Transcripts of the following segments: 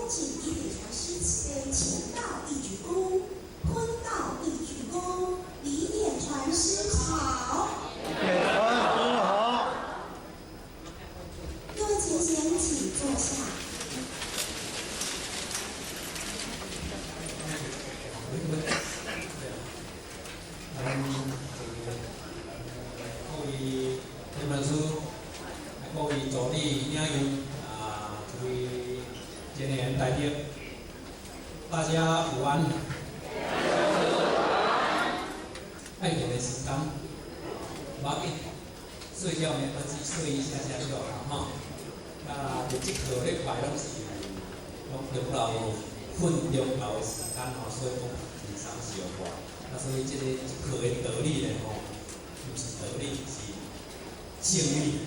景一定要诗词的情到一鞠躬，坤到一鞠躬，李典传诗好。典传诗好。各位前贤，请坐下。各位天文书，各位助理、领员各位前贤代表，大家午安。爱你的时间，无要紧，睡觉没关系，睡一下下就好哈。日即课咧排拢是中昼瞓中昼的时间吼，所以讲轻松小可。所以这个一课的道理咧吼，不是道理，是胜利。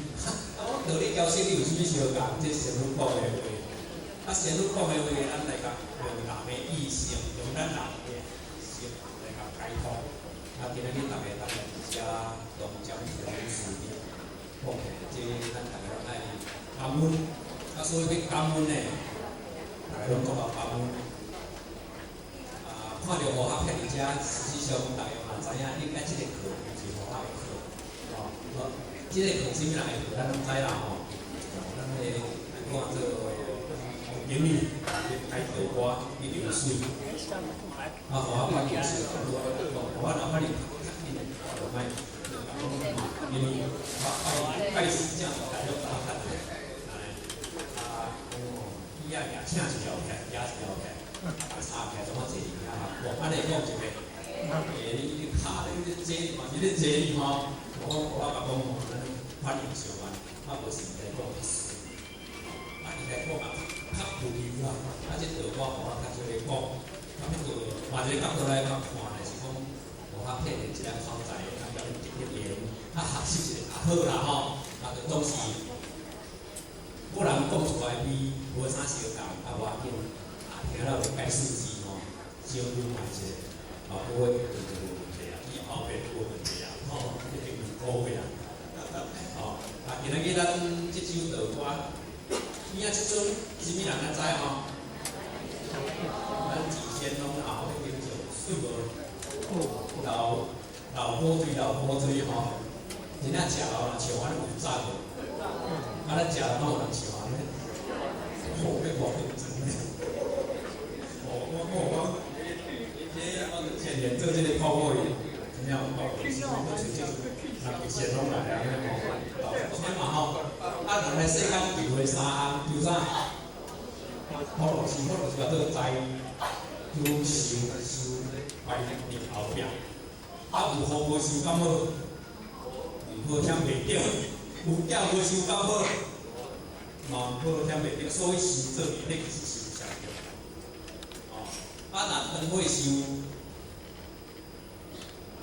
我道理交胜利有啥物相共？这是神父讲的话。神父讲的话，咱大家用人的意性，用咱人的心来甲解脱。今仔日大家遮同讲佛事的，讲这咱大家拢爱感恩。所以要感恩呢，大家拢讲到感恩。看到和合片伫遮，实际上大家嘛知影，应该这个课是和合的课，这个课是啥人的课，咱拢知啦吼。咱个看做英语，爱倒歌，一定水。和合片有时，和合哪怕你就卖，因为开始这样大家大家看伊也请一条片，也一条片。插起来怎么坐啊？我安尼讲一个，你卡咧坐，嘛是咧坐吼。我甲讲吼，咱反应相反，无是在讲意思。伊来讲较浮游啦，这道我较少咧讲。换一个角度来看咧，是讲无较片的一个所在，咱直接言，学习一下好啦吼。就总是不然讲出来比无啥相共，无要紧。听到就解数字吼，小女买者，不会有问题啊，以后袂有问题啊，一定有好个啊。今仔日咱这首道歌，边啊即阵什么人啊知吼？咱之前拢后迄叫做水无，老火水吼，真正食了像安尼有赞无？咱食了拢有人像安尼，好要偌认真。我前年做这个泡沫，怎么样？我直接人先拢来啊！天嘛吼，人来世间求的三项，求啥？好乐是叫做财、有受受快面后壁。有好无受敢好？无添袂着，有囝无受敢好？嘛无添袂着，所以是做你是受上着。若灯火受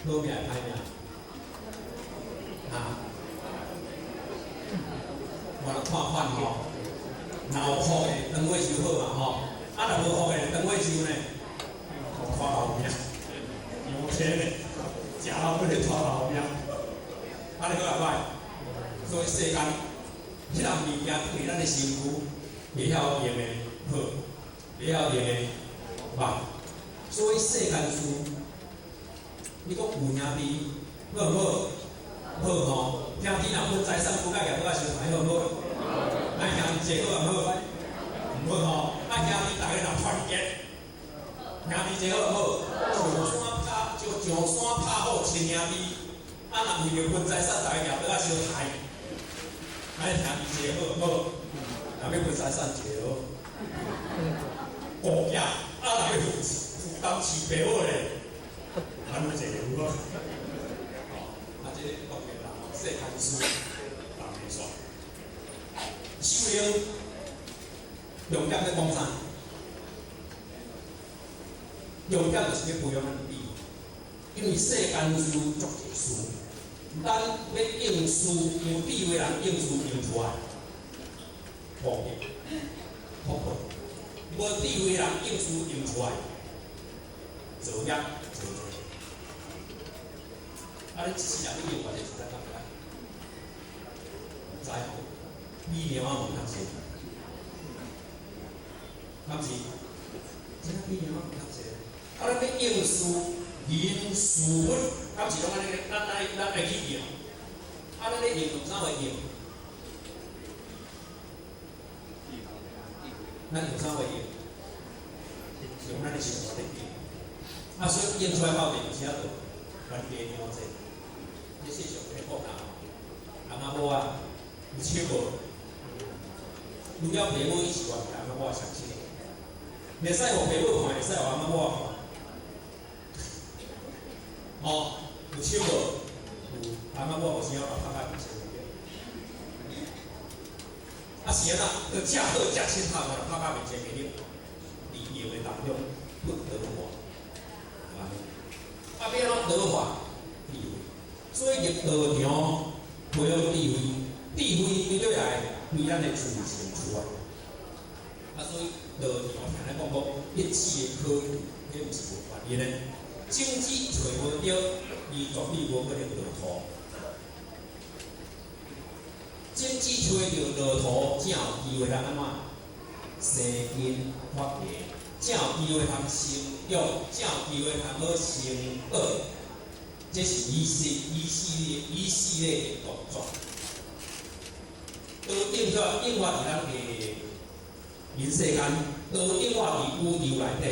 好命歹命，我来看看吼，若有福的灯火受好嘛吼，若无福的灯火受呢，拖后命，有钱的食老不能拖后命，安尼好啊歹，所以世间迄项物件对咱的身躯会晓用的好，会晓用的歹。所以世间事，你讲有兄弟好唔好？好吼，兄弟若分财产，不甲业都爱相排好唔好？咱兄弟坐好唔好？唔好吼，兄弟大家若团结，兄弟坐好唔好？上山拍好亲兄弟，若为着分财产，大家业都爱相排，咱兄弟坐好唔好？若要分财产坐好，顾业若要分。当饲白虎咧，咱有一个有无？这个当然啦，世间事人袂煞。修行重点在讲啥？重点就是要培养咱己，因为世间事足多事，咱要应事，有智慧人应事应出来，无ผิ，无智慧人应事应出来。做业做做，你一世人你用我这实在干不来，知吼？米苗啊，唔通食。敢是？真啊比哦，敢是？啊，咱要应事、人、事物，敢是拢安尼？咱来去用。啊，咱咧用啥会用？咱用啥会用？用咱的生活来用。啊，所以用出来到底有啥个原地了解？这世上咧讲啊，阿妈母啊，有手无？除了爸母以外，阿妈母相亲。袂使互爸母看，袂使互阿妈母看。哦，有手无？有阿妈母有时啊，拍拍面前个。啊是安那，要食好食清淡啊，拍拍面前个了，利用的当中不得化。啊，变怎得化？智慧。所以入道场培养智慧，智慧伊对来为咱的自性出来。啊，所以道场听咱讲一切的考虑，迄毋是无原因的。种子找无着，伊绝对无可能落土。种子找着落土，才有机会通安怎生根发芽，才有机会通生长，才有机会通好成果。这是以系列的动作。都应发伫咱的人世间，都应发伫宇宙内底。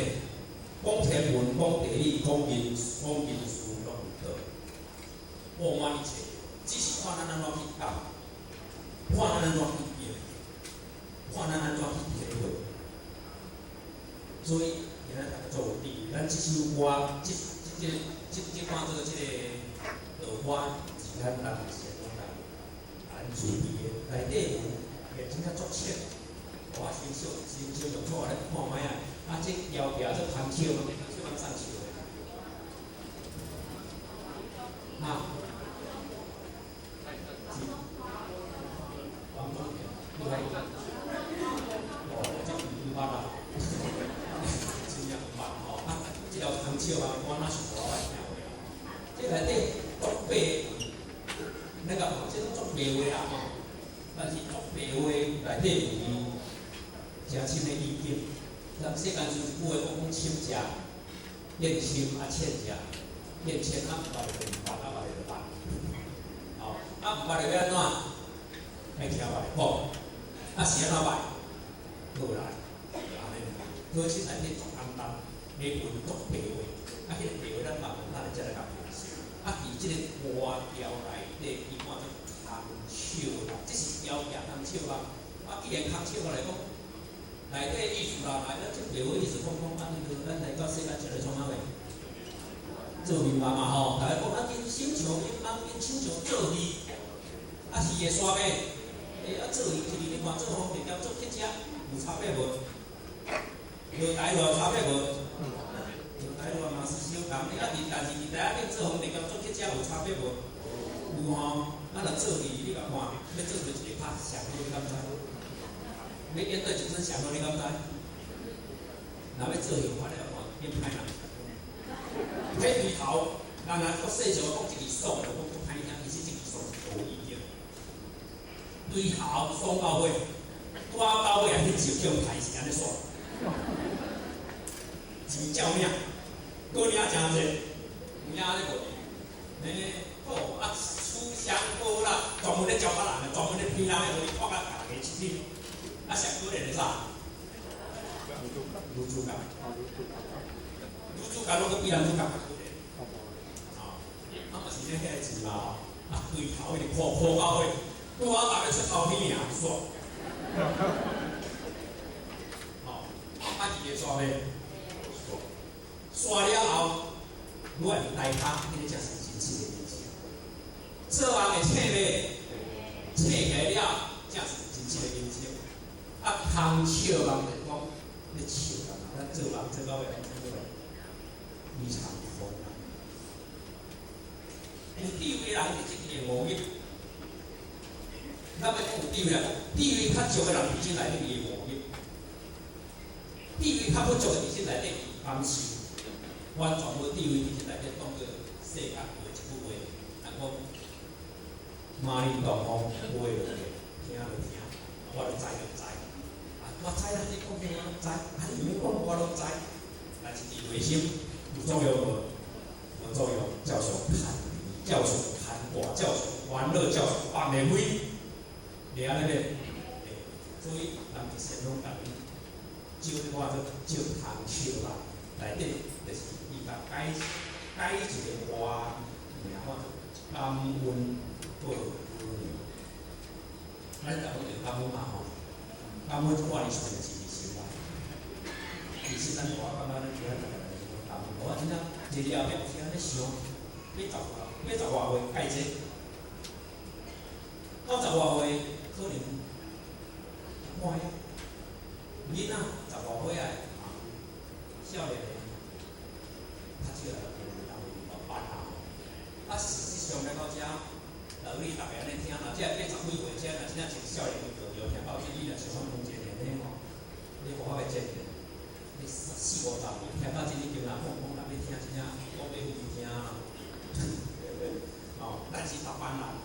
讲天文，讲地理，讲民事，拢有道。布满一切，只是看咱安怎去讲，看咱安怎去用，看咱安怎去体会。所以，今仔大家做有理，咱这首歌，这款做这个道歌，是咱当时讲来，咱注意的内底有，也真正足深。我先小用错来看卖啊！啊，这摇表这弹手嘛，弹手蛮上手的。啊，王中田，厉害！哦，这五八啦，真正五八哦。啊，这条弹手啊，我那是我来听的。这内底足白话，那个这种足白话啦吼，但是足白话内底有诚深的意境。咱世间有一句话讲深食，厌深啊浅食，厌浅啊毋捌就毋捌，啊捌就捌。哦，啊毋捌就要安怎？爱听话好，啊是安怎捌？倒来，安尼。所以即内底足简单，内文足白话，啊迄个白话咱慢慢咱才来甲分析。啊，伫即个歌调内底，伊看做空手啦，即是调调空手啦。啊，既然空手来讲。内底意思啦，内底即白话意思讲啊，咱来到世间一个创啥物？做明白嘛吼，大家讲啊，因心像因人因手像做鱼，啊鱼会刷咩？啊做鱼一日你看做方便面做去食，有差别无？落台落有差别无？落台落嘛是相同的，啊但是伫台顶做方便面做去食有差别无？有吼，啊若做鱼你甲看，要做出一个拍上好你敢知？要演对一身上好，你敢知？若要做戏，看你来看，演歹人。迄对头，人国细小讲一字爽，我讲歹听，其实一字爽是无意义。对头爽到尾，拖到尾啊，迄就叫歹是安尼爽。真照命，过领真济，有影咧无？好啊，思想好啦，专门咧教别人的，专门咧骗人的，互你看甲大家一天。啊，上可怜的啥？女主角，女主角拢个比男主角较可怜。啊，啊嘛是咧遐个字嘛吼，啊对头一直破到尾，拄好大家出头天尔爽。哦，啊伊个刷咩？刷了后，阮内汤，迄个才是真正的人生。做人的册咧，册起来了，才是真正的人生。啊，空笑人就讲，你笑人，咱做人做到尾，咱做到非常困难。有智慧人是一个无益，咱要讲有智慧人，智慧较少的人其实内底伊无益，智慧较不足的其实内底伊甘受，完全无智慧其实内底当作世间有一句话，人讲马林东风，话就听，听就听，我就知就知。我知影你讲遐知，你们讲我拢知，但是伫内心有作用无？有作用，照常看，照常看大，照常玩乐，照常放袂开，你安尼咧，所以人就先拢甲你招我做招汤笑啦，内底就是伊甲改一个话，然后感恩报恩。咱讲就感恩嘛吼，感恩话你说的是实话。其实咱我感觉咱其他大家来讲感恩，我真正日日后壁有时安尼想，要十外岁改这，到十外岁可能看呀，囡仔十外岁啊，少年的，读书来当班啊，啊事实上来到遮。你大家安尼听啦，即个变十几岁，即个若真正像少年就听到这你若是讲讲一个年龄吼，你无法要见面，你四五十年听到这你叫人讲讲，你听真正讲袂有听啊。哦，咱是读班啦，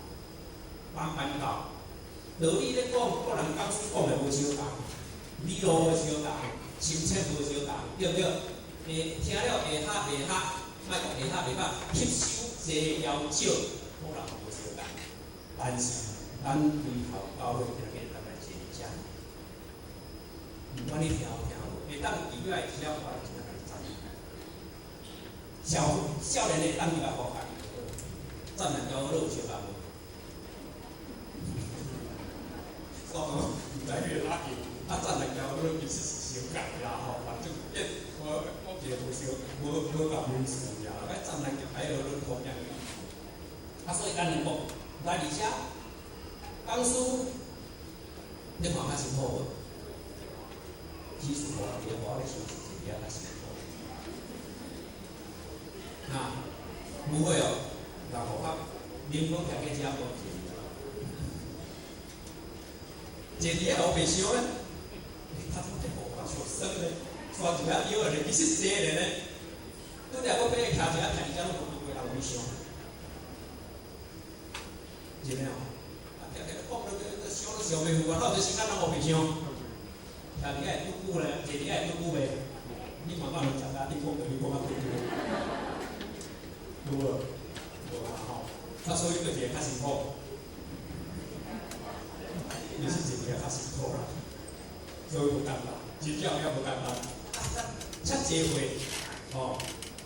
班教，道理咧讲，个人讲书讲的无相同，理路无相同，深浅无相同，对不对？听了会合，莫讲会合，吸收侪要少，可能。但是，咱以后到尾听见咱来坐遮，不管你听有，会当以外只要我真正来赞你。少年的当伊来好看，赞人交好有相共无？哦，唔知越拉越，赞人交好其实是相共啦吼，反正我觉得无咁明事呀，赞人交还有论同样的。所以咱来讲。来而且，讲书，你看较辛苦无？技术活，电话咧修是较辛苦。那不会哦，然后恁讲徛去遮无钱，坐伫遐后白相咧，他怎么无法学生咧？抓一下幼儿咧，其实这个咧，拄则我俾伊徛一下，徛伫遮拢无几个人去想。真诶吼，常常讲想都想袂赴啊，到底时间人无袂想，徛伫遐会拄久咧，坐伫遐会拄久袂？你慢慢能食啦，你讲对，你讲啊对，有无？无啦吼，所以就一个较辛苦，你是一个较辛苦啦，所以无简单，真正也无简单，遮济岁，哦，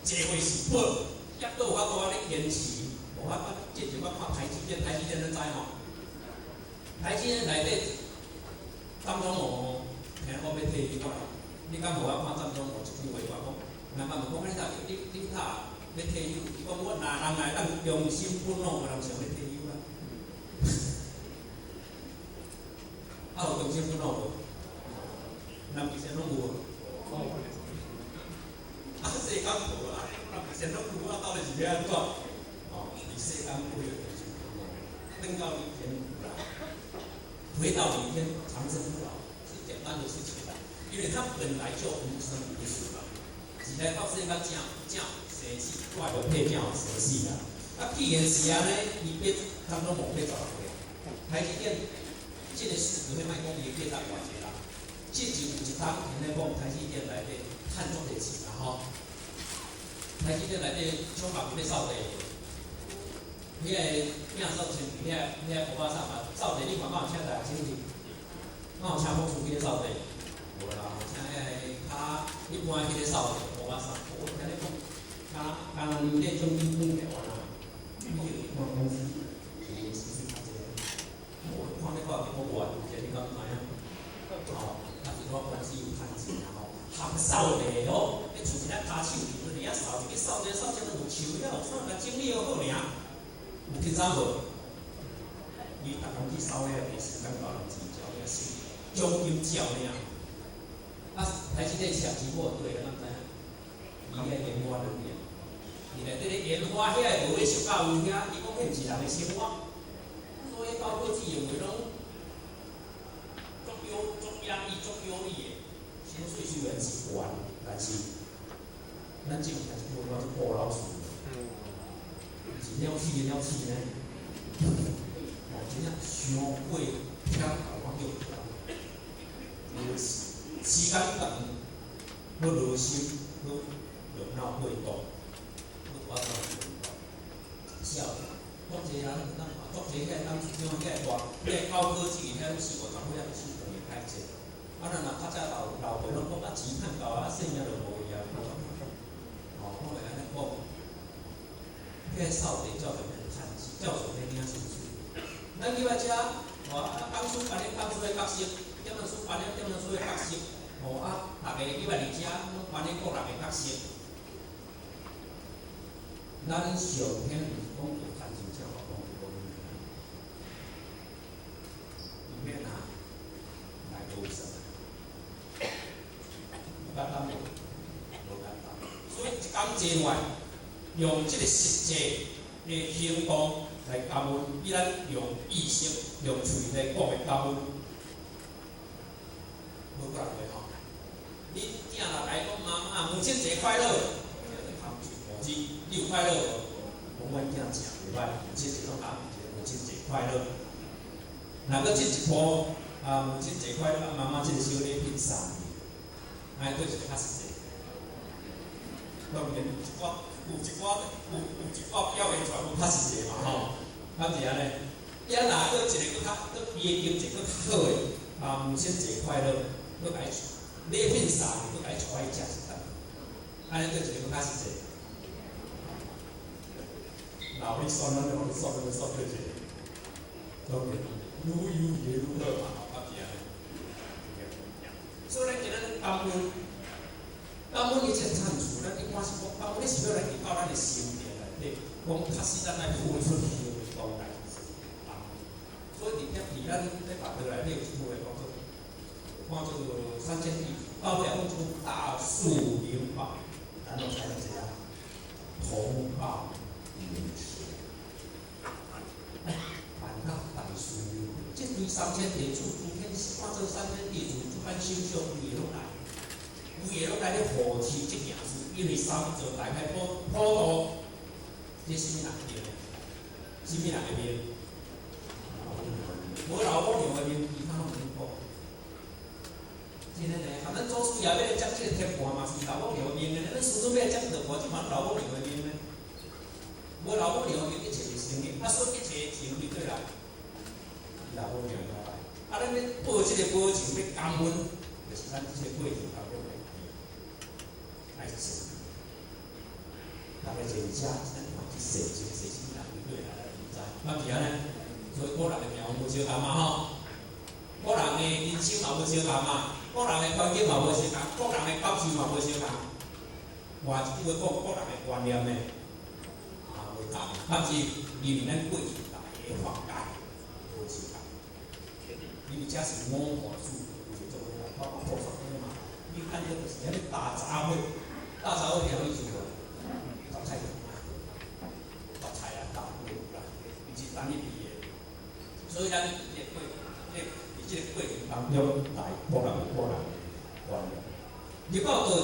济岁是宝，也都有法度咧坚持。我这就我看台积电咱知吼，台积电内底张忠谋听讲要退休啊，你敢无看张忠谋一句话讲，人家问讲你他要退休，伊讲我哪人来咱用心本弄，人想要退休啦。有用心本弄无？咱以前拢有无？世间无啊，咱以前拢有到底是要安怎？世间不会有东西不老，登到一天不老，回到一天长生不老是简单的事情，因为它本来就无生无死嘛。时代到世间生死，外头配件生死啦。既然是安尼，伊变当中无变十六岁，台积电这个市值会卖讲伊变大偌济啦。这就有一档现在讲台积电内底看中的钱啦吼，台积电内底厂房要扫地。遐个领导前遐个古巴厂啊，扫地你看敢有请台经理，敢有请风厨去扫地？无啦，请遐个一般去咧扫地，古巴厂，我听你讲，刚你咧种你种台湾啊，你有一般公司，是较济，我看你讲我外有些你敢知影？哦，但是我关系有趁钱啊吼，学扫地哦，你厝一只骹手，你遐扫，一个扫都有树了，扫甲整理好好尔。有听早无？伊逐工去扫遐个时间交人钱交遐是奖金照尔。台积电上期货对个，咱知影？伊遐研发能力，伊内底咧研发遐个无咧熟到有遐，伊讲迄毋是人的生活，所以高科技认为拢足压抑、足优异的，薪水虽然是悬，但是咱政府还是无法去保老鼠。是了起呢，真正伤过听台湾有听，有钱时间长，要热心，要热闹活动，要大家活动，笑。国际人咱看，国际遐当像遐大，遐高科技，遐四五十岁也是当然歹势。啊，咱若较早老辈拢讲啊，钱趁够啊，性命就无去啊。哦，我会安尼讲，遐扫地照常免趁钱，照常免领薪水。咱去遐遮，讲书扮演讲书的角色，点样书扮演点样书的角色。哦啊，逐个去遐伫遮，拢扮演各人的角色。咱上天毋是讲有赚钱才好讲无呢，里面啊来多少，有简单无？无简单。所以一工做完，用这个实际的行动来感恩，比咱用意识、用嘴来讲的感恩，无过人会吼。你囝若来讲妈妈母亲节快乐，你有快乐无？讲阮囝诚袂歹，母亲节拢讲母亲节快乐。若个即一波母亲节快乐，妈妈即个小礼品送你，安尼对一个较实际。当然有一寡表现出来有较实际嘛吼，敢是安尼？也若个一个较伊的经济较好诶，母亲节快乐，佮甲伊礼品送你，佮甲伊带伊食一顿，安尼对一个较实际。老你算咱就往算对者，当然愈有越愈好嘛，吼，敢是安尼。所以咱今仔感恩，感恩伊这产出，咱一般是讲感恩，你是要来提高咱的心灵内底，讲确实咱来付出行动来感恩。所以伫咱咧法律内底有一句话叫做三千地，到了讲出大树灵宝，然后才能怎样同报。万恶大树，这对3000地主，今天看做3000地主，一般修修有嘢落来，有嘢落来咧护持这件事，因为三座大开普渡，这什么人的面？什么人的面？无老母娘的面，其他拢免讲。真诶呢，咱祖师爷要来接这个铁盘嘛，是老母娘的面呢，咱师尊要来接这盘，就嘛老母娘的面呢。无老母娘一切是生命，所以一切情就对啦。老母娘来，咱要报这个报情，要感恩，就是咱这个过程当中的爱情。大家真正咱看去说这个事情，人对啦，来理解。咁而家呢，所以个人的命无相同嘛吼，个人的人生嘛无相同嘛，个人的环境嘛无相同，个人的感受嘛无相同。换一句话讲，个人的观念呢？但是因为咱过去大个法界无相同，因为这是五法主为做的，包括菩萨嘛。你看这个是迄个大杂烩，大杂烩了意思无？杂菜杂菜啊，大烩啦，伊是等于伫个，所以咱伫这过程当中，大个人观念，入到道场，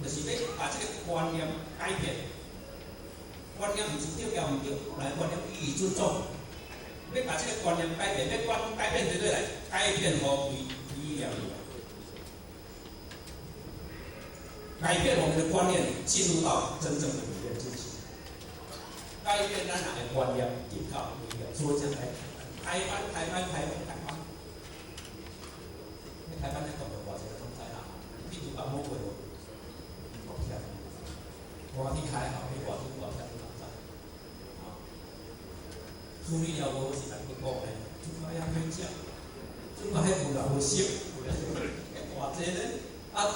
就是要把这个观念改变。观念毋是对也毋对，来观念予以尊重。要把这个观念改变，要改变对来改变互为理念，改变我们的观念，进入到真正的理念之前，改变咱人的观念，引导理念。所以讲台湾，你台湾咧讲的话，这个拢知啦，你读阿某话，我听，我听还好，你话听我听。处理了无是来去讲咧，就讲遐歹食，就讲遐有啦无熟，偌济咧，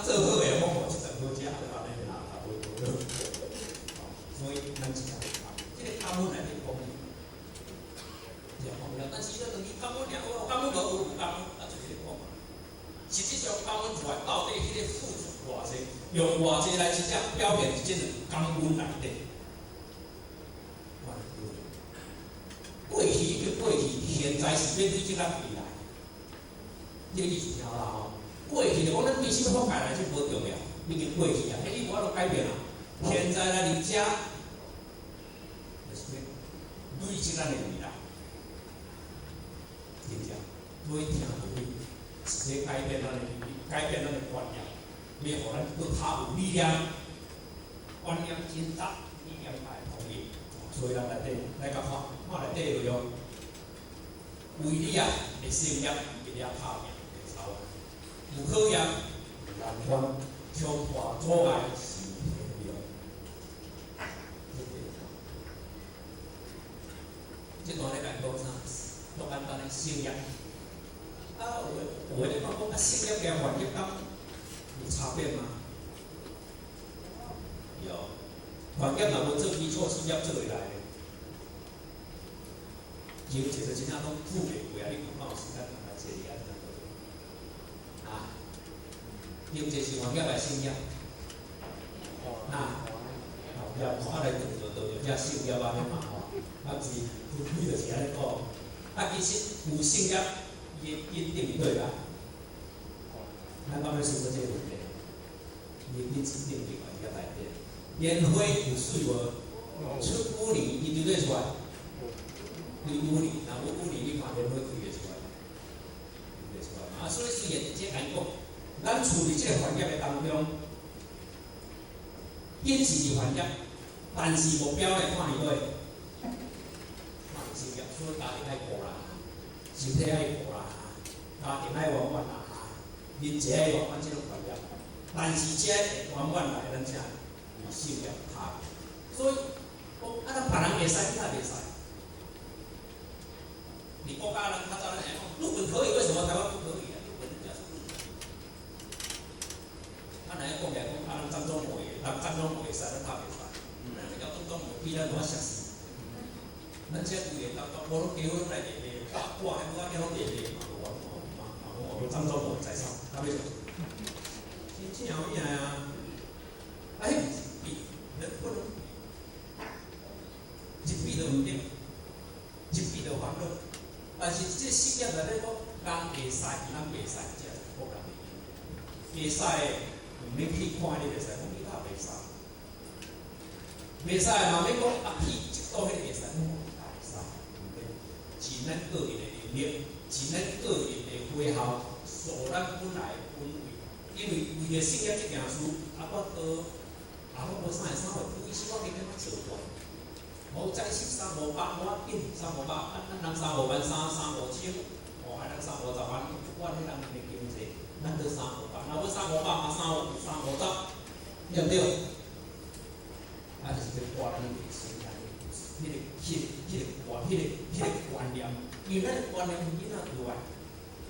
做好诶，我无一阵好食，就安尼啦，无。所以咱是讲，这个感恩来去讲，但是这两句感恩了，感恩无感恩，就是讲嘛。实际上感恩出来，到底迄个付出偌济，用偌济来真正表现即个感恩内底。过去就过去，现在是要对即咱未来，这个意思听啦吼。过去就讲咱对什么发展来就无重要，已经过去啊，你无法度改变啦。现在来伫遮，就是对即咱的未来，真正所以听落去，直接改变咱的观念，要互咱更较有力量。观念真杂，力量大统一。所以咱内底来甲看内底内容，为你啊的事业一定拍拼会操，有考验难关挑破阻碍是天命。这段咧讲啥？都简单的事业。有的人讲事业甲专业敢有差别吗？有，专业若无做基础，事业做袂来的。就其实真正拢富袂过啊！你看有时间来坐哩啊，有一个是专业来事业，也看来就遮事业啊，嘛吼，啊是伊就是安尼讲，其实有事业一定对啦。咱慢慢思考这个问题，你指定伫专业内底，烟花有水无？出污泥伊就对出来。你污泥，若无污泥，你看烟花开会出来，开出来嘛。所以虽然即个讲，咱处理即个环境的当中，坚持是环境，但是目标来看你对，看你事业，所以家庭爱顾啦，身体爱顾啦，家庭爱圆满啦，人际爱圆满即种环境。但是这圆满来，咱才以事业拍。所以，咱别人袂使，你也袂使。你国家人他照咱来讲，日本可以，为什么台湾不可以啊？日本人家是日本。咱来讲来讲，咱漳州话的，咱漳州话会使，咱拍袂使。咱这个广东话比咱多熟悉。咱这有的无拢结婚来练练，我还不讲结婚练练嘛，我漳州话在上，他为什么？真正有影啊！啊，迄比，人不能比，一比都唔对，一比都烦恼。但是这事业内底讲，人袂使，咱袂使，这是国人的意。袂使的，唔免去看你袂使，讲你他袂使。袂使的嘛，免讲去一道迄个袂使，讲你他袂使。是咱个人的能力，是咱个人的配合，所咱本来的本位。因为着事业这件事，我无啥会啥会，有意思我给你做过。无再是300无要紧，300咱人300万35000，咱350万，我迄人的经济，咱得300万，若要350嘛350，对不对？就是要挂咱的心态，迄个观念，因为咱的观念囡仔以外，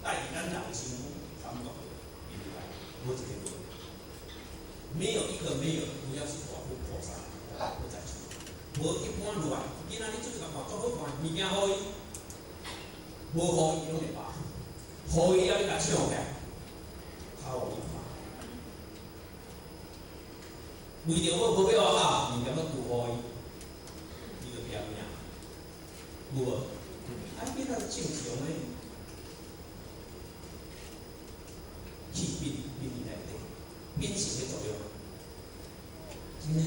带咱人生感觉以外，无一个无。没有一个没有，不要是大富菩萨，不在此。无一般落来，囡仔你做一个看，做好看，物件好伊，无好伊拢会骂，好伊要你甲抢起来，较有意思。为着我无要好，物件要拄好伊，伊就偏命，有无？囡仔正常的，去变内底，变性的作用，真正。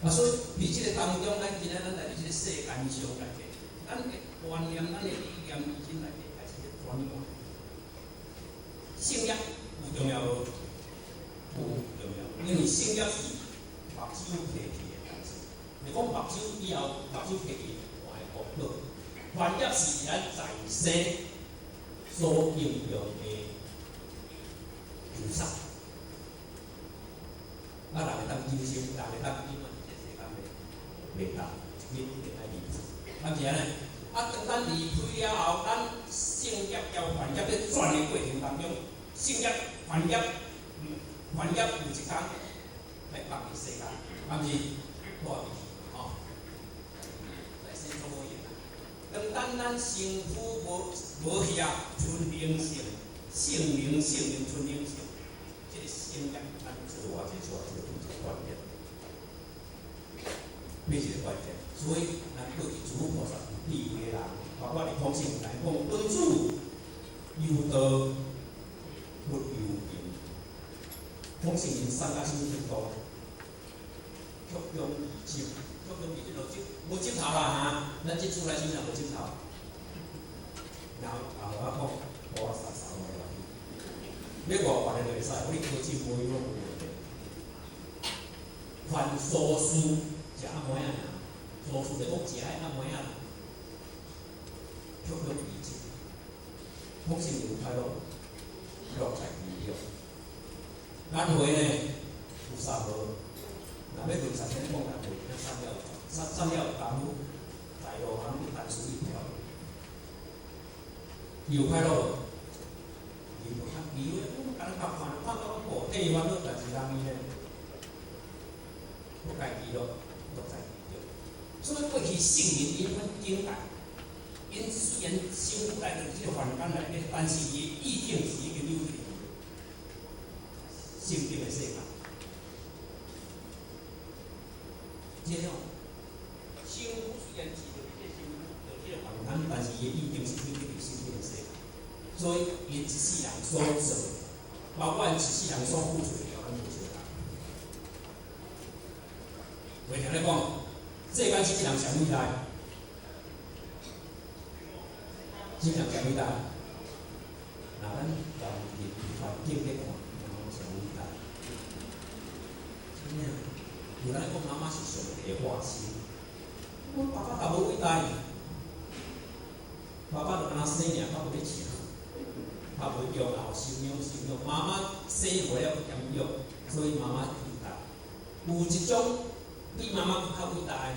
所以伫即个当中，咱今仔咱来伫即个世间上内底，咱的观念、咱的理念已经内底开始转换。信仰有重要无？有重要，因为信仰是目睭提起的代志。你讲目睭以后，目睭提起我会讲好。专业是咱在生所应用的菩萨。人会当优秀，人会当英文。袂当，你一定爱离开。咱是安尼，当咱离开了后，咱性业交专业咧转的过程当中，性业专业有一天来帮你世界，但是我吼，来先做好嘢。当咱身躯无去啊，纯灵性，性灵纯灵性，这个性业咱做偌济关键。每一个关键，所以咱过去诸佛菩萨智慧的人，包括你空性来讲，本主有道不由人，空性因三界心最多，曲中而接，曲中而接就接，无接头啦哈，咱这出来先人无接头，然后我讲菩萨要外烦的就会使，我哩科技无用。凡素事是安怎样？素事就讲食爱安怎样？曲曲意志，福心有快乐，乐在其中。咱会呢有三无，若要论实践讲咱会，咱三了有功夫，在路行单输一条。有快乐，伊就较奇怪，我敢拍看到我体烦恼，但是人伊呢，不家己乐，乐在其中。所以过去圣人因很经典。因虽然生活在即个环境内面，但是伊意境是已经有伫圣经的世界。这种生活虽然是伫即个环境，但是伊意境是有伫圣经的世界。所以因一世人所做，包括因一世人所付出的，咱无相同。为常咧讲，世间即个人上伟大。真正上伟大，那咱从环境来看，上伟大。真正，有人讲妈妈是上帝的化身，我爸爸也无伟大，爸爸就安那生尔，他无咧请，他无养老收养，妈妈生活了不兼养，所以妈妈伟大。有一种比妈妈更较伟大的，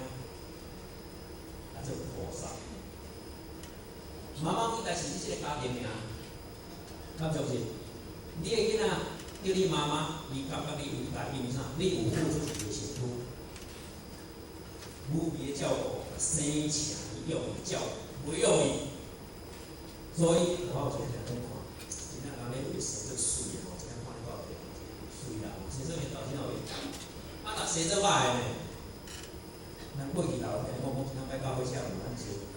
那就是菩萨。妈妈伟大是你这个家庭尔，敢是不是？你的囡仔叫你妈妈，伊感觉你伟大，因为啥？你有付出一个辛苦，无比的照顾，生请养教，不用伊。所以我有一个听讲，真正人咧为生做水吼，真正看到水啦，生做面到真好味。啊，若生做歹呢？咱过去老听讲，我今仔摆到火车有咱做。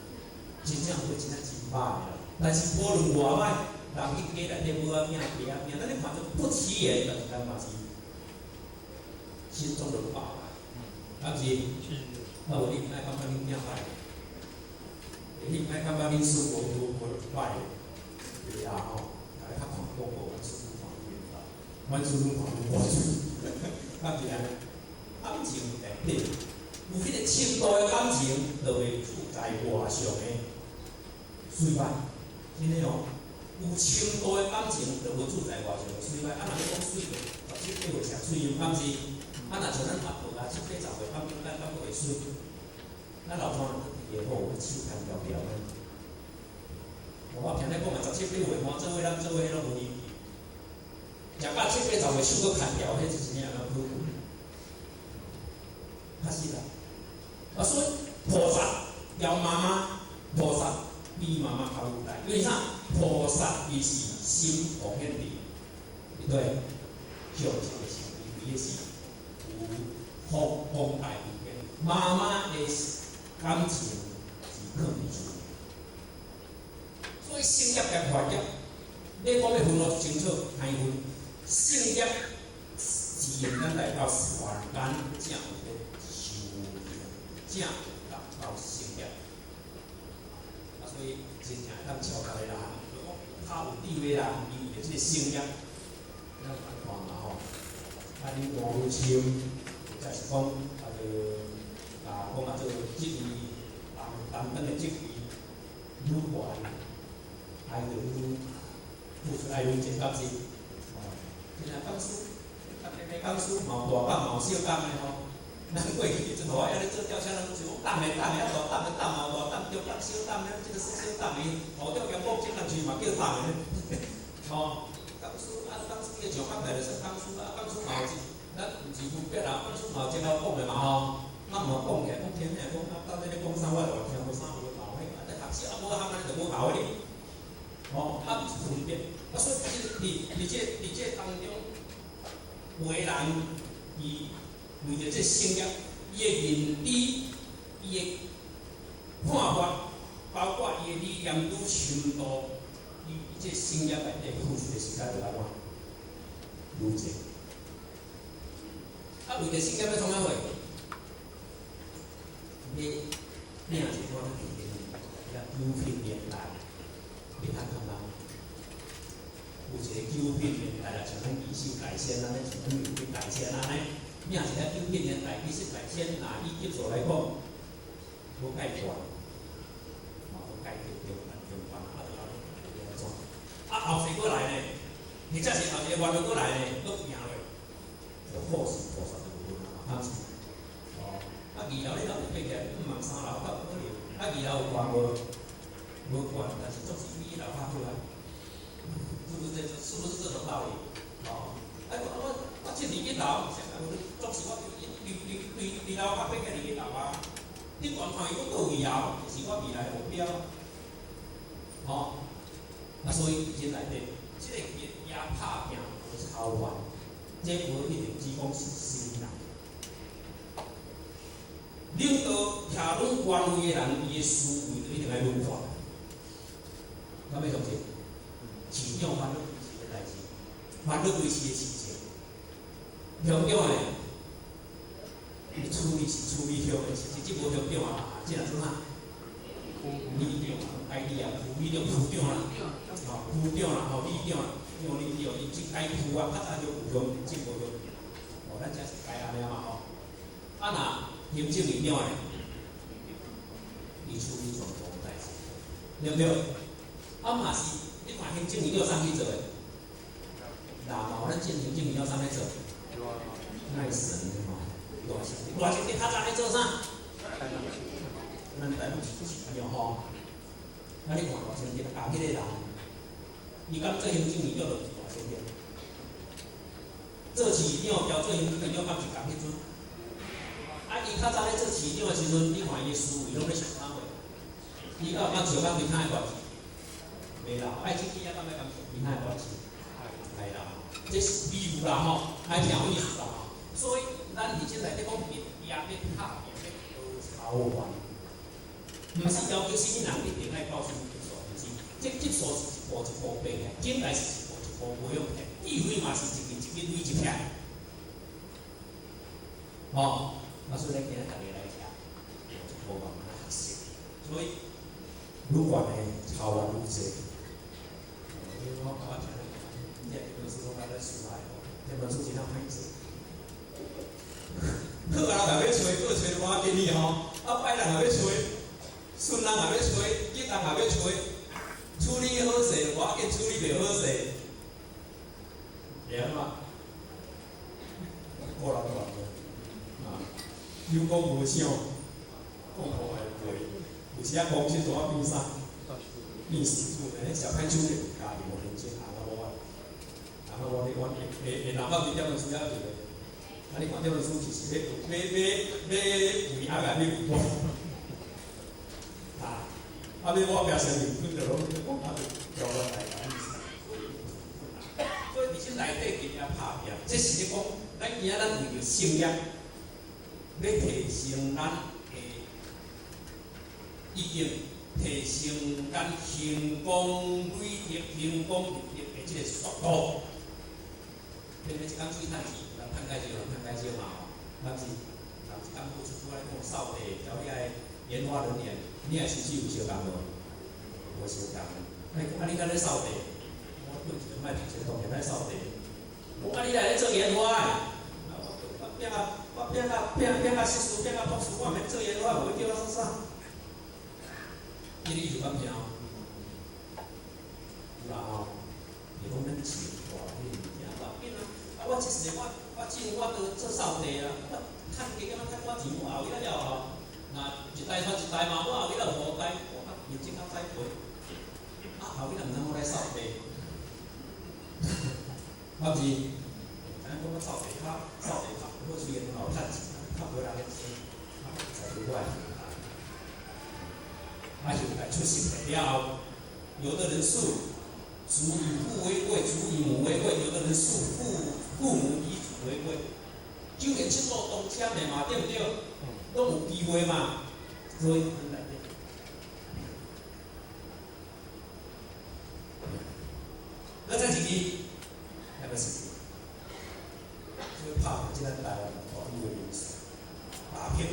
真正有真正真歹啦，但是无论偌歹，人去家内底无啊命病啊命，咱咧看做不起眼，但是咱嘛是心中就饱啦，敢是？啊，无你毋爱感觉恁囝歹，你毋爱感觉恁师傅无歹，对啊吼，大家较看广告，阮师傅看医院啦，阮师傅看我做，敢是安尼？感情在底，有迄个深度的感情，就会处在外上的。水歹，真诶哦，有深度的感情，就无住在外上的水歹。啊，若要讲水的，17、18岁食水又敢是？啊，若像咱阿婆啊，17、10岁，敢觉会水？咱老庄人去地好，手干条条的。我听咧讲嘛，17、18岁换做伙，咱做伙迄拢无离。食到17、18岁手搁干条，迄就是啥啊？可能，较是啦。啊，所以菩萨要妈妈，菩萨。比妈妈较伟大，因为啥？菩萨伊是心无偏离，对，上上的上帝，伊是有宏大无边。妈妈的感情是更重，所以圣业甲化业，你讲要分落清楚，还分圣业是用咱来到世间，才有咧修行，才有达到圣业。所以真正当超达的人，如果较有智慧的人，伊有即个圣业，咱看嘛吼。啊，恁黄夫秋，再是讲讲做职位，担当的职位愈悬，爱就愈付出爱愈真感是。真正讲书，逐个咧讲书，嘛有大讲，嘛有小讲的吼。咱过去即头啊，遐咧做吊车，咱就讲担啊，大担嘛有大担，中担小担，咱即个小担的，土吊兼木，即咱就是嘛叫担的。吼，讲书啊，讲书个上讲来就说讲书啊，讲书嘛有咱毋是分别啦，讲书嘛有真好讲的嘛吼。咱嘛讲起来，讲天天讲啊，到底咧讲啥我就听无啥有效的，啊，读书啊无项安尼就无效的。吼，啊，毋是分别，啊，所以伫这当中，有个人伊。为着这圣业，伊的认知，伊的看法，包括伊的理念愈深度，伊这圣业内底付出的时间就安怎？愈济。啊，为着圣业要创啥货？你领一个9品年代，你看看人，有一个9品年代。大仙啊，是等于大仙啊，名是咧900年代，其实大仙拿以技术来讲，无介悬，无介对啊，后世过来呢，或者是后一个外国过来呢，都赢落，就好事菩萨就有分啊，反正，二楼你老是爬起来，毋茫3楼较可能，2楼有悬无悬，但是总是比1楼较好啊，是不是这种道理？我去1楼，总是我2楼较爬起来2楼啊，你悬看伊我倒2楼，就是我未来目标，所以真内底，这个也拍拼无超凡，这无一定只讲是新人。领导徛拢官位的人，伊的思维就一定要轮换。敢要相信？市长烦恼维持的代志，烦恼维持的事情，乡长呢，伊处理是处理乡的事情，即无乡长啊，即若做啥？里长啊，该里啊，副里长、副长啦。副长啦，里长啦，因为里长伊即该副啊，较早就有乡，即无乡。咱这是该安尼嘛若行政院长诶，伊处理全部代志，对不对？嘛是，你看行政院长啥去做诶？咱进行政院长啥去做？爱神的大神你较早咧做啥？咱台北市市长你看大神你甲迄个人。伊敢做行政院长就是大先生，做市长调做行政院长，敢是共迄阵？伊较早咧做市长的时阵，你看伊的思维拢咧想啥货？伊敢有敢想到其他的代志？袂啦，爱这也敢要想其他的代志？系啦，这是比喻啦爱听意思啦所以咱以前内底讲也要拍拼，要超凡，毋是要求什么人一定爱告诉你。这数是一步一步爬起，简来是一步一步培养起，智慧嘛是一日累一片。所以咱今日大家来听，一步慢慢学习。所以，愈悬的超越愈济。我听这本书讲咱书来，这本书真歹做。好人也要找，搁找我建议歹人也要找，顺人也要找，吉人也要找。处理好势，我紧处理袂好势，会安怎？个人话有讲无想，讲好来话，有时讲去怎变啥？变事主呢？小歹处理，家己无认真，我下南北这本书要做的，你看这本书其实要为阿来要我。我不要相信，你就拢讲他交我来讲意思。所以，而且内底也拍拼，这是咧讲，咱今仔咱为着信仰，要提升咱的意境，提升咱成功累积、成功累积的这个速度。因为一工出去趁钱，人趁介少，人趁介少嘛但是一工付出来讲扫地，调遐个研发人员。你也是有相共无？无相共。你敢咧扫地？我本身卖直接当然来扫地。你来咧做研发我变啊师傅，变啊博士，我免做研发，无叫我做啥？你就咁听有啦你讲咱钱大啲物件，我一时我只有我都做扫地啊，我趁几咁趁我钱，我后尾了后。一代传一代嘛，我后尾就无代，我认真较栽培。后尾人通我来扫地，毋是？咱讲我扫地扫地我虽然老趁钱，较无人咧钱，才不怪。现在出事了后，有的人视祖以父为贵，祖以母为贵，有的人视父母以子为贵。就连去做东乡的嘛，对不对？都有机会嘛，所以很难的。那再一支，那个是，所以拍即咱台湾法律的因素，打拼，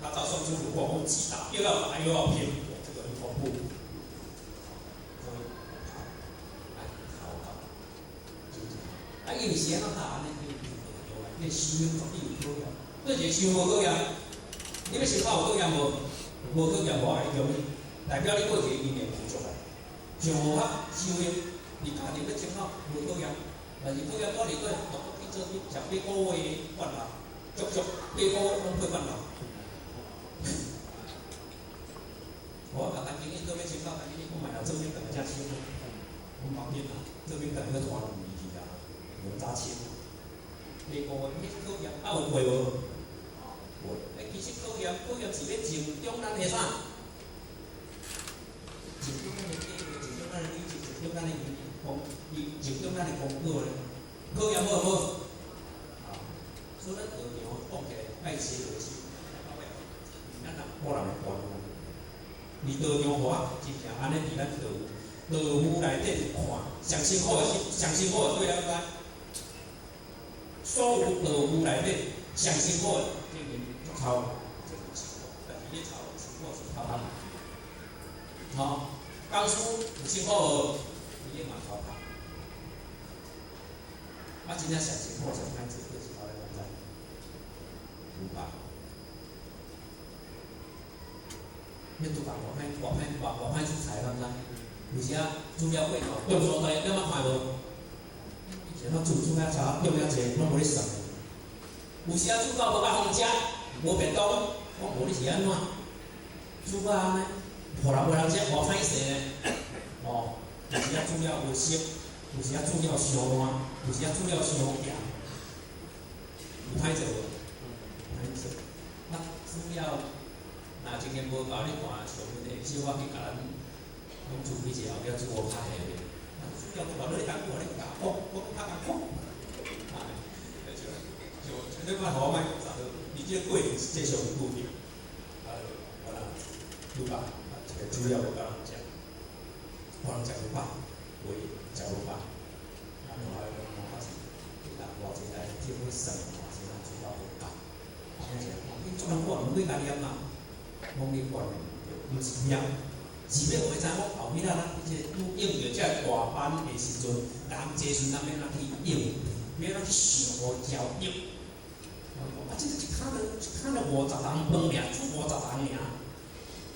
那早上中午过后击打，又要拼，这个很恐怖。所以，好，就是。有时啊，他安尼去你修养绝对有考验，对一个修无考验，你要想考有考验无考验无爱用，代表你过去经验不足啊。上学修养，你家己要想考无考验，但是考验到你过读去做去食8个月饭啦，足足8个月拢配饭啦。我逐家今日做要想考，今日我买了做兵，大家请，我旁边啊，做兵大家团2年去啊，用早请。8个月，你考验啊有过无？其实考验是要集中咱的啥？集中咱的机会，集中咱的理解，集中咱的集中咱的工作咧。考验好无？所以咱学堂讲起来爱写落去，咱人个人的观念。而道场话真正安尼伫咱道务内底看，上辛苦的对了解。所有道务内底上辛苦的，这个足头，但是你头辛苦是头头。好，工书有辛苦无？你嘛头头。真正上辛苦是歹做，就是后来讲在500。你拄讲外歹出彩，敢知？有时啊，资料过头，用所在，你捌看无？以前咱煮啊茶，用了济，拢无咧算。有时啊，煮到无甲互食，无便当，我无你是安怎？煮到安尼，互人食，无歹势呢。有时啊煮了无熟，有时啊煮了伤烂，有时啊煮了伤咸，有歹做无？歹做。煮了。若真个无够你看上问题，小我去甲咱讲处理者后壁做我拍下面，主要都话你艰苦，你甲我较艰苦，就你看好歹讲啥都，你这过程是正常固定，我人500，一个主要要甲人食，可能食500，袂食500，咱后来讲较是，人偌济来这份算，偌济人主要500，你做人我唔对家念啦。讲你观念，毋是念，是要会知讲后尾咱即个用着遮大班的时阵，人济时咱要哪去用，要哪去想互教育。这个一摊就50人饭尔，煮50人尔，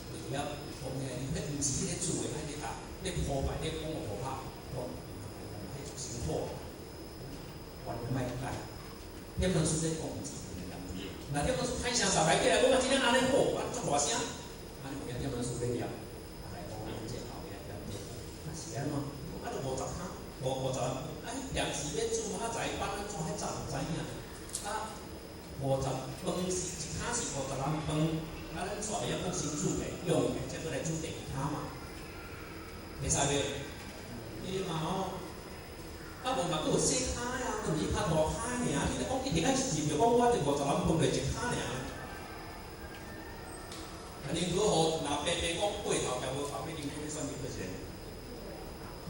就是要讲起来，你毋是迄个煮的，迄个啊，你铺排你讲互拍，讲迄就辛苦，完全歹改。点能书在讲毋是。那点文书歹声扫来过来，我讲今天安尼好，我做大声，安尼有影点文书在念，来讲咱这后面点点，那是安怎？就50摊，50，平时要煮较早班，怎迄早唔知影？50饭是一摊是50人饭，咱带要讲先煮的，用的，再过来煮第2摊嘛，会使袂？你嘛无嘛，佫有小摊啊，佫毋是较大摊尔。你讲一定爱是就讲我这50人分落一摊尔。人口户若白讲过头，也无后尾人口要选几多钱？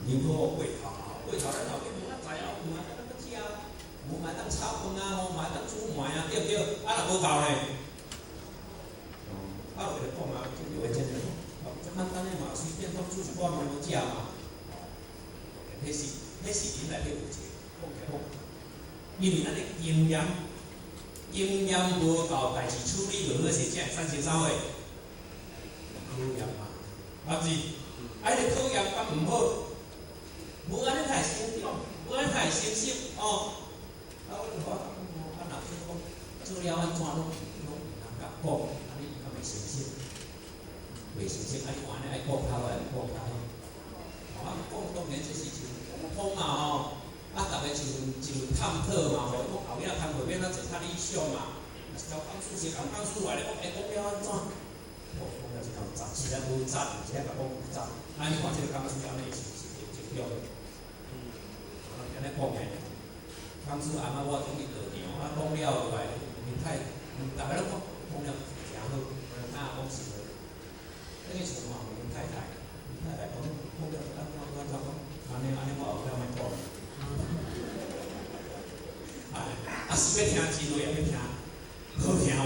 人口户过头咱后尾问仔知啊，问仔咱要吃啊，无嘛当炒饭啊，无嘛当煮糜啊，对不对？若无够呢？为了讲嘛，就有个真个，简单的嘛，随便当煮一碗嘛，无食嘛。迄是因内底有一个讲起来，因为咱的经验无够，代志处理无好势，才会产生啥货？考验嘛，啊是，迄个考验敢毋好，无安尼才会成长，无安尼才会成熟哦。我就话，若说做了安怎拢人甲讲，安尼伊敢会成熟？袂成熟，你看安尼爱顾头来顾头。讲当然这是普通嘛吼，逐个就探讨嘛，吼，讲后尾探讨要怎做较理想嘛。交讲书是讲书来咧，讲了安怎？讲了是讲杂，是咧无杂，而且甲讲无杂。你看这个讲书安尼是对的。安尼讲诶，讲书阿妈我总去道场，讲了落来，太，逐个拢讲了诚好，讲是的。等于像嘛，阮太太讲了，安尼我后壁莫讲。是要听真话，也要听好听话。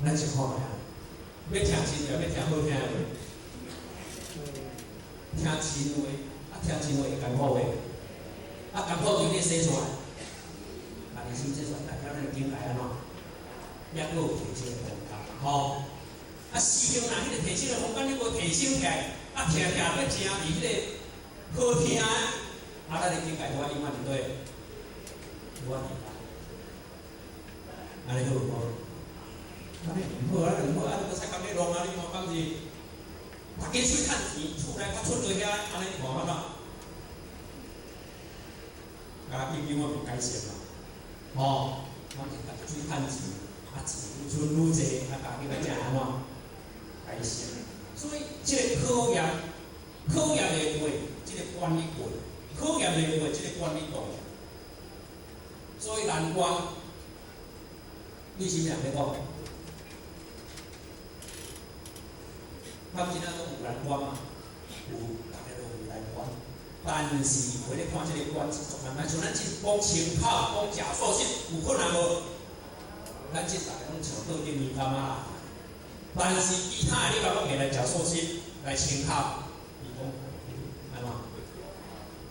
咱先看下，要听真话，要听好听的话。听真话，听真话艰苦话，艰苦就你写出来，人生写出来，大家咱紧来安怎？也佫有提升的空间，吼。时常人迄个提升的空间，你无提升起来，听要正伫迄个好听，咱就紧来我永远伫对，我伫啦。安尼好无？安尼毋好，安尼毋好，安尼才讲你弄啊！你看讲是，大家出趁钱，厝内较剩做遐，安尼看安怎？啊，毕竟我袂改善嘛，吼，我就家己出趁钱，钱愈剩愈济，家己来正安怎改善？所以，即个考验的话，即个管理过，考验的话，即个管理度，所以蓝光，你是啥要讲？他们今仔都有蓝光嘛，有大家都有蓝光。但是，为了看这个关系足难，像咱即讲清泡、讲假塑性，有困难无？咱即大家拢像倒顶面干嘛？但是其他的你讲讲来假塑性来清泡，伊讲安怎？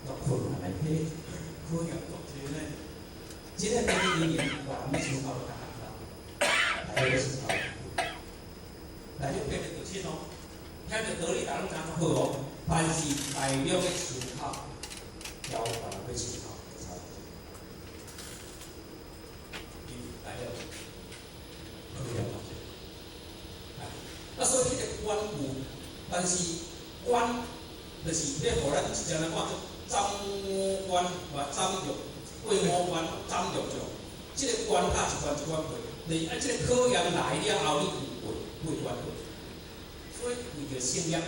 足困难来迄考验足济呢。即个每年我们清泡都大家来清泡，来就变得就清哦。遐着道理，大家拢知足好哦。但是大量的清泡，要大家要清泡，差不多。大量考验到这，所以迄个管有，但是管就是要互咱真正来看做掌握管或掌握，规模管掌握着。即个关卡一关一关过，你按即个考验来了后，你有过关过。所以为着胜业，是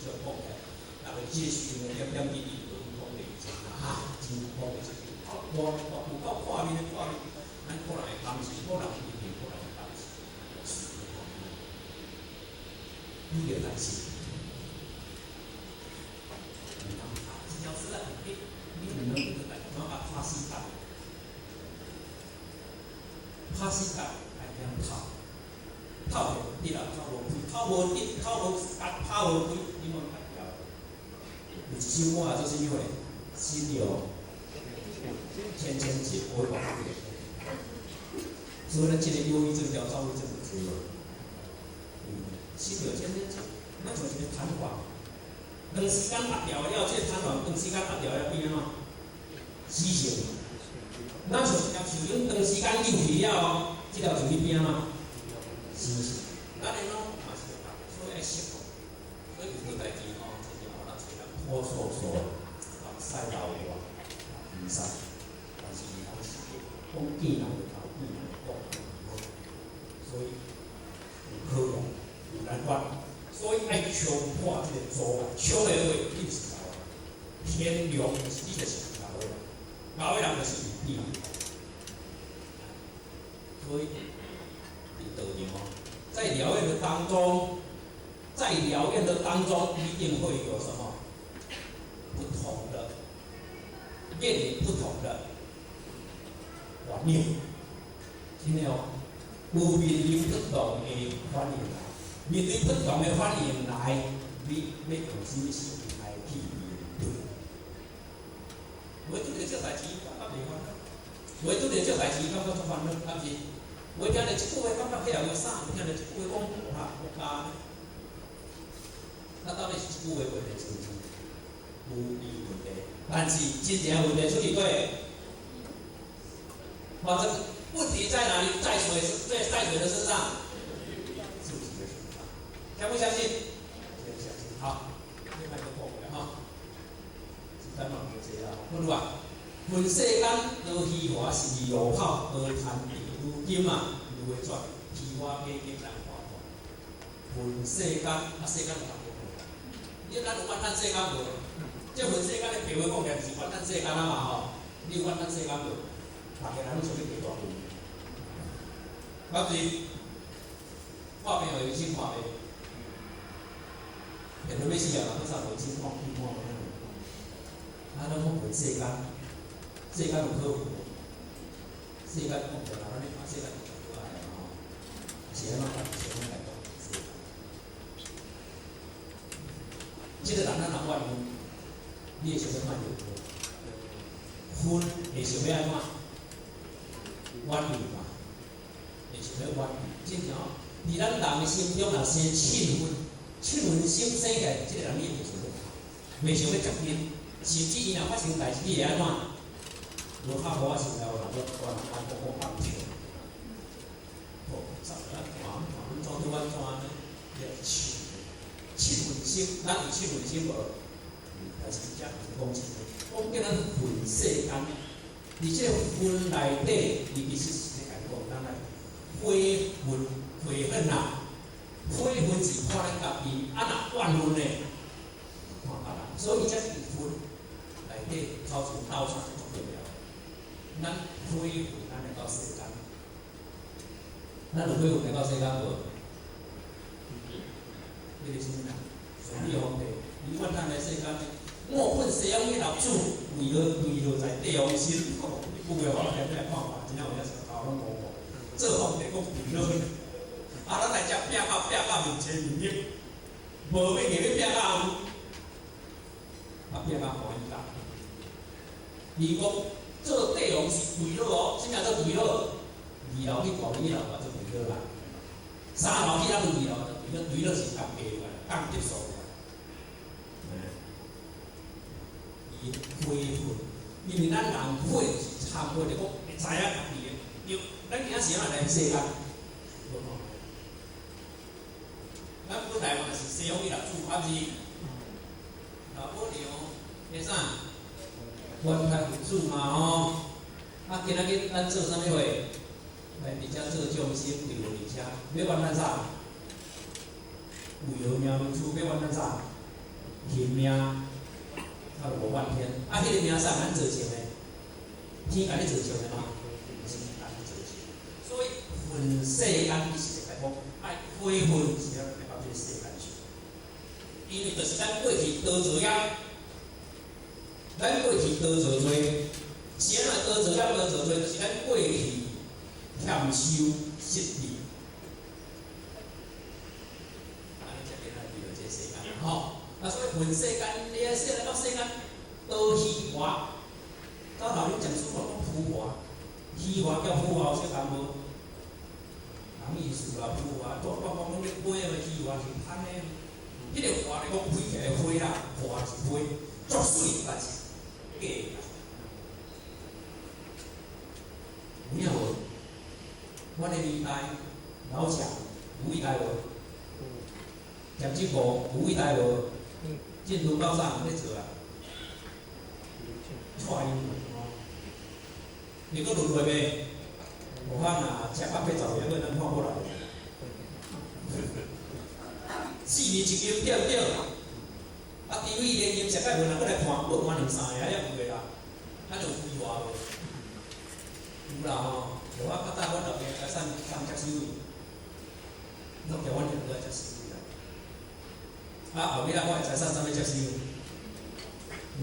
说讲的，那个即个时阵点点滴滴都讲的真啊，真讲的真。有够看面的看面，咱可能会当时，可能一定可能会当时，你着担心。只要是咱你能来，我把拍死他，拍死他，来这样拍。透伫啦，透无开，透无滴，透无干，透无开，你莫干掉。有一首歌啊，做啥物嘞？心流，千七不会忘记。所以咱即个忧郁症、焦躁郁症就多了。心流千七，咱就是一个瘫痪。长时间压掉了，即个瘫痪，长时间压掉了变安怎？死性。咱像一条树荫，长时间扭去了哦，即条树荫变安怎？是，咱的拢嘛是大家所以爱适应，所以有个代志吼，就是我咱虽然拖嗦嗦，晒老话，唔使，但是有时讲见人就头见人讲，所以有考验，有难关，所以爱强化这个做法，强的话一定是老的，天良是你就是老的，老的人就是有底，所以。得点哦，在疗愈的当中，一定会有什么不同的面临不同的反应，听到哦？有面临不同的反应来，面对不同的反应来，你要用什么心来去面对？为拄着这代志，感觉袂烦恼；为拄着这代志，感觉足烦恼，敢是？我听着一句话，感觉迄人有啥？听着一句话讲无啦，无加呢。那到底是一句话问题是毋是？有伊问题，但是真正问题出伫对。或者问题在哪里？在谁的身上？是不是的身上？相不相信？相信。好，另外一个过来哈。咱嘛无这啦，我话，本世间多虚华是路口，多谈地。如今啊，如会转，皮花加加人花花。本世间世间有人无？你咱有怨咱世间无？这本世间的譬话讲起来，是怨咱世间啊嘛吼。你有怨咱世间无？大家人拢想要过大运。啊对，画面有一些画面，很多要死啊，多少有情况变化的。啊，咱讲本世间，世间有可有？世间讲着啦，咱咧看世间就出来啦吼，是安怎讲？是安怎来讲？即个人咱人外面，你会想要看到无？分会想要安怎？婉约嘛，会想要婉约。真正哦，伫咱人的心中，若生凊份心生起来，即个人你会想要看，袂想要接近，甚至伊若发生代志，你会安怎？无较好啊，时候人要管安讲安跳，哦，怎样看怎拄安怎呢？也是凊份心，咱有凊份心无？但是遮毋是讲真诶，讲叫咱分世间，伫即个分内底，伊其实是咧甲讲，咱来悔恨啦，悔恨是看咱家己，啊若怨恨咧，看别人，所以才是分内底造成斗相足重要。咱悔恨，咱来到世间，咱有悔恨来到世间无？你是啥物人？上帝皇帝，伊怨咱来世间，莫问西洋的老主，为何在地王心？你不会话来来看法，真正有影是头拢无无。做皇帝讲为何？啊，咱来遮拼到面前面入，无要硬要拼到暗，啊拼到欢喜啦。伊讲做帝王是为了哦，啥物做为了？二楼去搞二楼，就为了啦。三楼去咱二楼，为了是降低个，降级数个。伊悔恨，因为咱人悔是参悔，就讲会知影家己的，就咱今仔时啊来世间，咱本来嘛是西方的立主法治，老母娘，迄啥，官派分子嘛吼，啊今仔日咱做啥物货？来伫遮做匠心，留伫遮，要冤咱啥？为何命分子要冤咱啥？拼命。啊，无怨天，啊，迄个名啥咱做成的？天甲你做成的吗？毋是咱做成。所以分世间伊是来讲，爱悔恨是要来到这个世间上，因为就是咱过去多做业，咱过去多做罪，是安怎多做业多做罪，就是咱过去欠收失利，安尼才变来到这个世间吼。啊，所以分世间，你啊说来到世间，多虚华，到老人讲书讲浮华，虚华叫浮华有相共无？人意思啦，浮华，我讲你买个虚华是歹个，迄个华来讲开起来花啦，华是花，足水但是假啦。有影无？阮个年代老强有伟大无？蒋经国有伟大无？进度到啥咧做啊？蔡英文，你个轮回袂？我看啊，吃饱被走，也个人看过来。4年1斤对对，啊，低位连营食甲无人过来看，不换2、3个也有个啦，咱有规划无？有啦吼，我较早阮落个财产接收位，拢叫阮两个接收。啊，后尾仔我的财产怎物接收？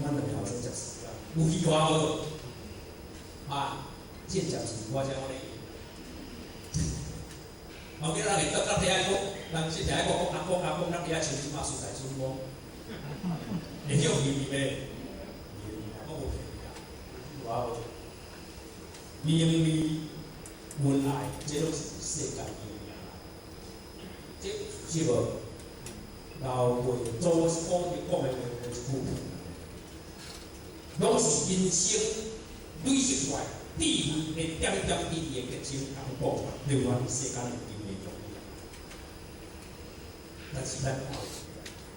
阮两个后生接收啦，有计划无？啊，这接收我才我咧。后尾仔咱伫遐讲，人是伫遐讲阿公，咱伫遐像即马输在中国，会叫秘密诶？秘密啊，我无骗你啊，我秘密原来这拢是世界秘密啦，这是无？老辈祖师讲的话是古朴，拢是人生累积出来智慧的点点滴滴的结晶，甲讲出来，流传世间的经验中。但是咱看，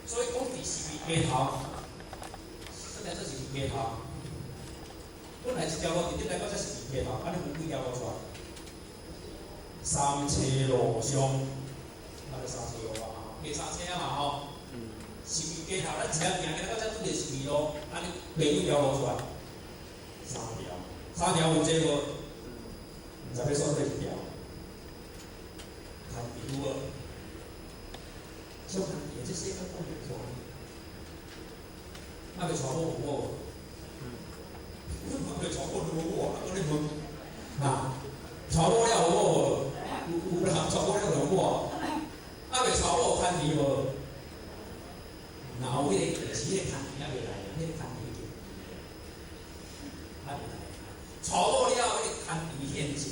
所以讲第四位街头，现在这是街头，本来一条路直直来到这是街头，安尼有几条路出来？三车路上，啊，三车路啊。第三车嘛吼，是街头，咱只要行行到遮拄着是味路，安尼第几条路出来？3条有这无？毋知要选哪一条？牵皮有无？小牵皮，这世间讲袂看。啊，袂娶某有无？袂娶某有无？啊，我咧问，啊，娶某了有无？有人娶某了有无？啊，袂娶某牵皮无？然后迄个就是迄个牵皮还袂来，迄个牵皮。较厉害。娶某了，迄牵皮献情。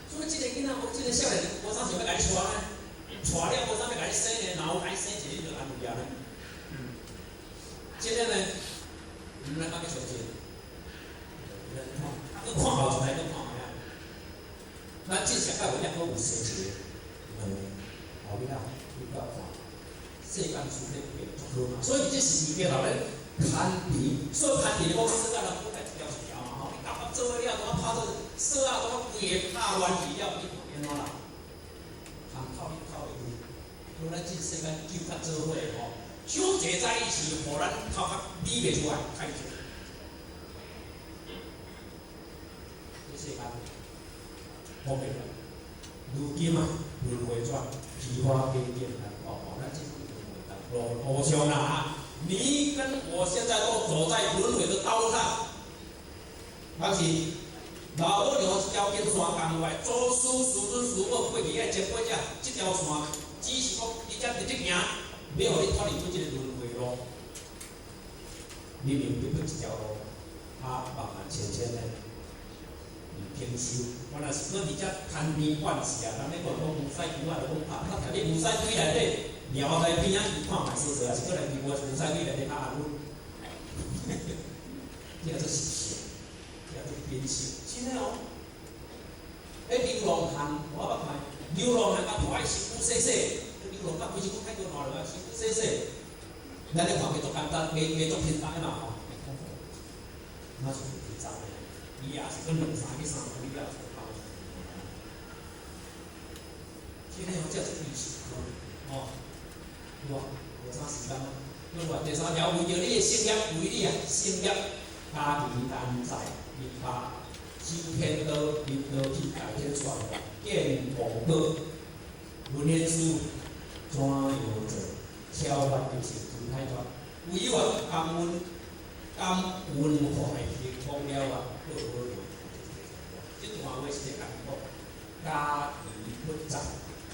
所以即个囡仔，即个少年，无啥想要甲你娶呢，娶了无啥要甲你生呢，然后甲你生一个你就安慰啊呢。即个呢，唔来讲去相信，看后出来都看下。咱至少要有两个有生一个，后尾啊，你不要看，世间事体变足多嘛。所以这是里面头咧牵皮，所以牵皮的公司啊，人不来一条一条嘛吼。你搞到做了，怎啊拍到说啊，怎啊规个拍乱去了，你看安怎啦？通靠你靠会去，如咱这世间就较做伙吼。相聚在一起，互咱头壳理袂出来，太少。这世间方便了，如今啊，轮回转，奇花变变来，咱这轮回互相啦。你跟我现在都走在轮回的道路上，但是老母娘一条金线共来，祖师师尊师母过去个前辈者，这条线只是讲你才直直行。要互你脱离过即个轮回路，明明得过一条路，慢慢浅浅的，平修。我若是搁伫遮牵边管事啊，人咧讲无使龟啊，就讲拍拍条你无使龟内底，撩在边仔伊看卖说说啊，是搁来伫无使龟内底较安稳。这叫做实相，这叫做变修，真诶哦。迄流浪汉，我捌看，流浪汉甲破坏辛苦细细。流浪到几时讲太多话了，辛苦细细，咱咧看起足简单，袂足简单嘛吼。那就是复杂的，伊也是分两三个三个你也是靠。今天我叫做艺术哦，哇，无啥时间啊。另外第三条，为着你的生业，为你啊生业家己担在，立法修天道，立道去改天传，建功德，文言书。怎样做？超凡的是主太传，唯有啊感恩怀幸福了啊，好好用。这段话是咧讲家己不杂。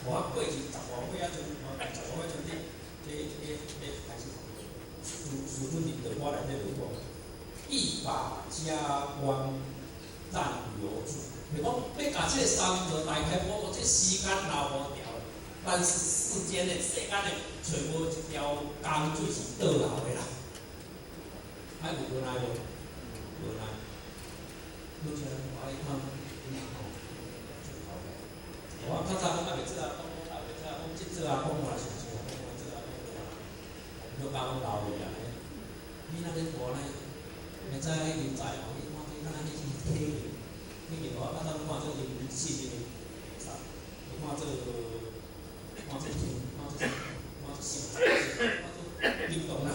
我过去10外岁啊，阵我10外岁阵咧开始师尊领导我来咧讲，一把家光暂留住。就讲要甲这个三座大开波，这时间留无掉。但是世间的世间的，找无一条工水是倒流的啦。还有无奈无？无奈。目前我咧看，我较早讲袂知啊，讲袂知啊，讲即做啊，讲我是做，讲我做啊，讲我啊，都讲流去啊。你那个大呢？现在人才哦，你看对咱那些体力，你见我较早看做人事的，你看做。看这天，看这想，运动啦，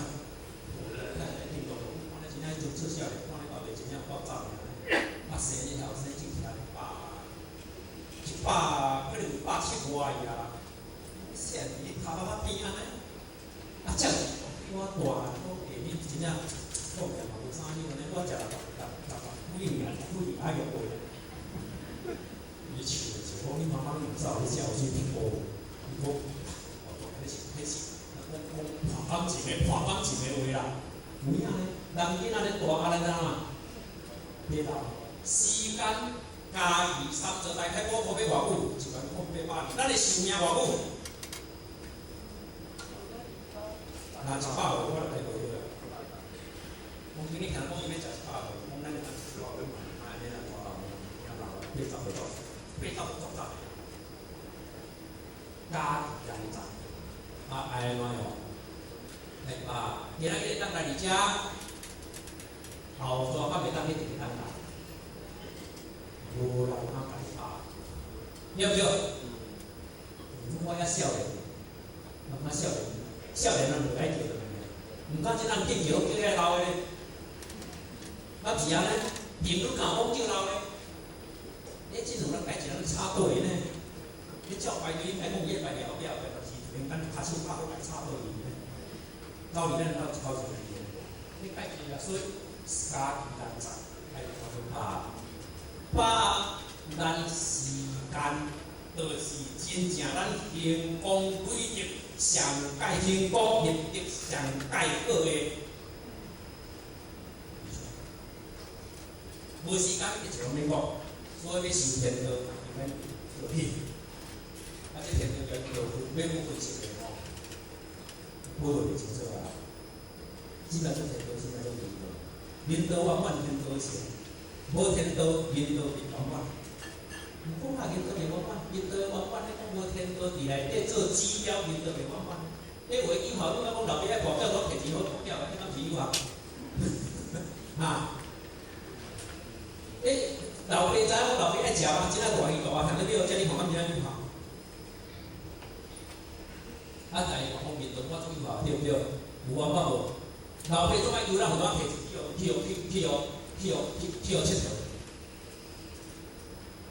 运动，我咧真正做少年，看咧到底真正爆炸咧，生日后生起来可能170外啊，现你头发边安尼，这我大我下面真正讲也嘛无啥样呢，我食几年还用过，你笑就讲你慢慢用走，你才有水平步。我，迄是，我破工钱的话啦，有影呢？人囡仔咧大汉咧哪嘛？别老，时间家己30代开我要偌久？1,800年，咱的寿命偌久？那100岁我来过了。我今日听讲伊要食100岁，讲咱就按100岁买，安尼啦，大老80岁，80岁早。家己人在，安怎样？今仔日当来伫遮，后座袂当去地当来，无人通甲你拍，对不对？我遐少年，少年人袂爱叫的，毋敢即人紧叫遐老的，啊是安尼，平日敢讲叫老的，即两人改一人插队呢？你照排队，排讲伊排了后壁，就是连咱拍手拍好来插队呢。到里咱到超级里面，你改起啊，所以家己人在，还有把咱时间，就是真正咱行功规则上界行功立德上界好的。无时间一直拢咧讲，所以要修天道，因为有品。啊，这天道要分析的吼，无就清楚啊。什么叫天道？什么叫人道？人道圆满，天道成。无天道，人道未圆满。唔讲啊，人道未圆满，人道圆满，你讲无天道伫内底做指标，人道未圆满。你话以后你讲老爸爱保教，拢摕钱好保教，你敢是有效？啊！老爸知影老爸爱食嘛，即个大鱼大鸭趁你了，遮你看敢遮有效？啊，但是讲面对我做有效，对不对？有圆满无？老爸做爱游，咱互咱摕去学佚佗。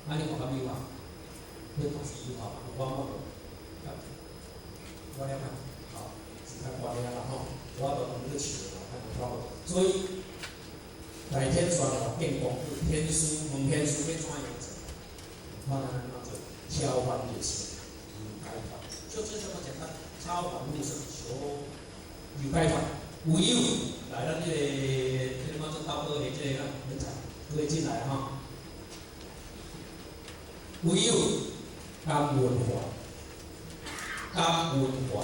啊，你看敢有效？你看是有效，有圆满无？我了解，好，时间关了啦吼，我就同你去笑，看有法。所以大天算了变光，天书问天书要怎样做？我咱怎做？挑凡入圣，开法。就这么简单，超凡入圣，求有开法。有有来咱这个怎做刀哥的这个人才可以进来哈。有有甘文化。甘温怀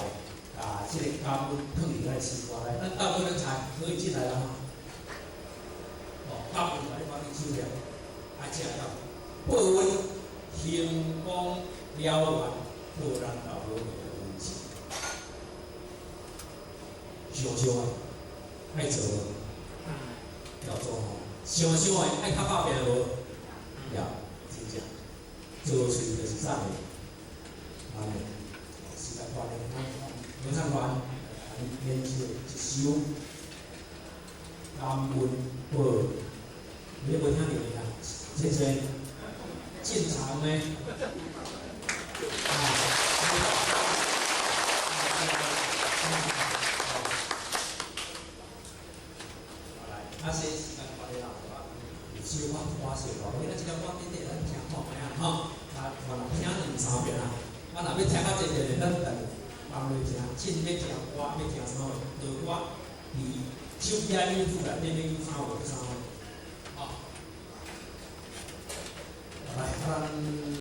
啊，这个甘温放入来西瓜来，咱大部分人才可以进来了哈。哦，甘温怀帮你收了，啊，这样报温行光了缘，不然老有运气。想想的爱做，要做好；想想的爱较拍拼无，要真正做出就是赞的，安尼。时间关咧，有唱团，编制一首甘温报，你无听到呀？这些进场呢？啊，些时间关咧啦，小可花小可，你看这个我点点咱听看卖啊，吼，啊，可能听2、3遍啊。啊，若要听较这个，咱等放落听，真要听歌，要听啥货？就我伫手机音符内底要有啥货？啥货？好，来，咱。